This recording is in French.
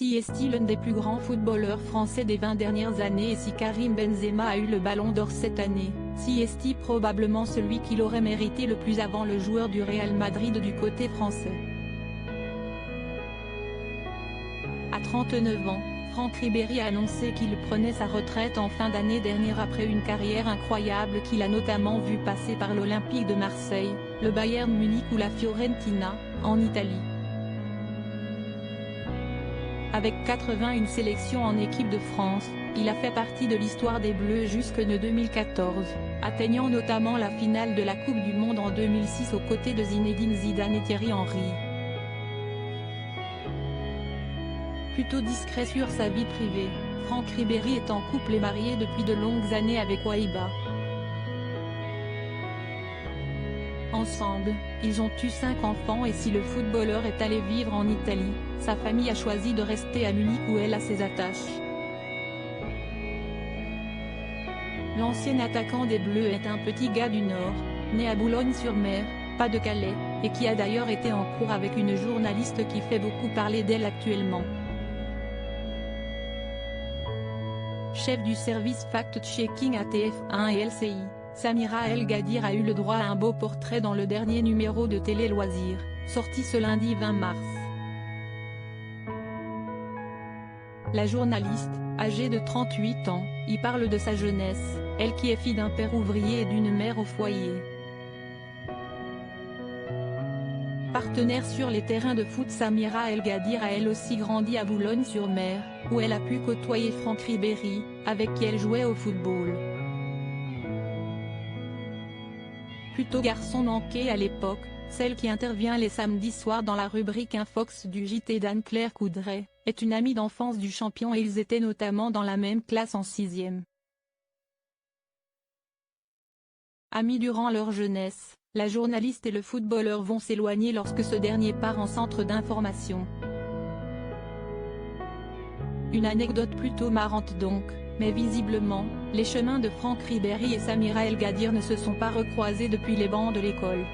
Si est-il l'un des plus grands footballeurs français des 20 dernières années et si Karim Benzema a eu le ballon d'or cette année, si est-il probablement celui qui l'aurait mérité le plus avant le joueur du Real Madrid du côté français. À 39 ans, Franck Ribéry a annoncé qu'il prenait sa retraite en fin d'année dernière après une carrière incroyable qu'il a notamment vu passer par l'Olympique de Marseille, le Bayern Munich ou la Fiorentina, en Italie. Avec 81 sélections en équipe de France, il a fait partie de l'histoire des Bleus jusqu'en 2014, atteignant notamment la finale de la Coupe du Monde en 2006 aux côtés de Zinedine Zidane et Thierry Henry. Plutôt discret sur sa vie privée, Franck Ribéry est en couple et marié depuis de longues années avec Waiba. Ensemble, ils ont eu 5 enfants et si le footballeur est allé vivre en Italie, sa famille a choisi de rester à Munich où elle a ses attaches. L'ancien attaquant des Bleus est un petit gars du Nord, né à Boulogne-sur-Mer, pas de Calais, et qui a d'ailleurs été en cours avec une journaliste qui fait beaucoup parler d'elle actuellement. Chef du service fact-checking à TF1 et LCI, Samira El Gadir a eu le droit à un beau portrait dans le dernier numéro de Télé Loisirs, sorti ce lundi 20 mars. La journaliste, âgée de 38 ans, y parle de sa jeunesse, elle qui est fille d'un père ouvrier et d'une mère au foyer. Partenaire sur les terrains de foot, Samira El Gadir a elle aussi grandi à Boulogne-sur-Mer, où elle a pu côtoyer Franck Ribéry, avec qui elle jouait au football. Plutôt garçon manqué à l'époque, celle qui intervient les samedis soirs dans la rubrique Infox du JT d'Anne-Claire Coudray, est une amie d'enfance du champion et ils étaient notamment dans la même classe en 6e. Amis durant leur jeunesse, la journaliste et le footballeur vont s'éloigner lorsque ce dernier part en centre d'information. Une anecdote plutôt marrante donc, mais visiblement, les chemins de Franck Ribéry et Samira El Gadir ne se sont pas recroisés depuis les bancs de l'école.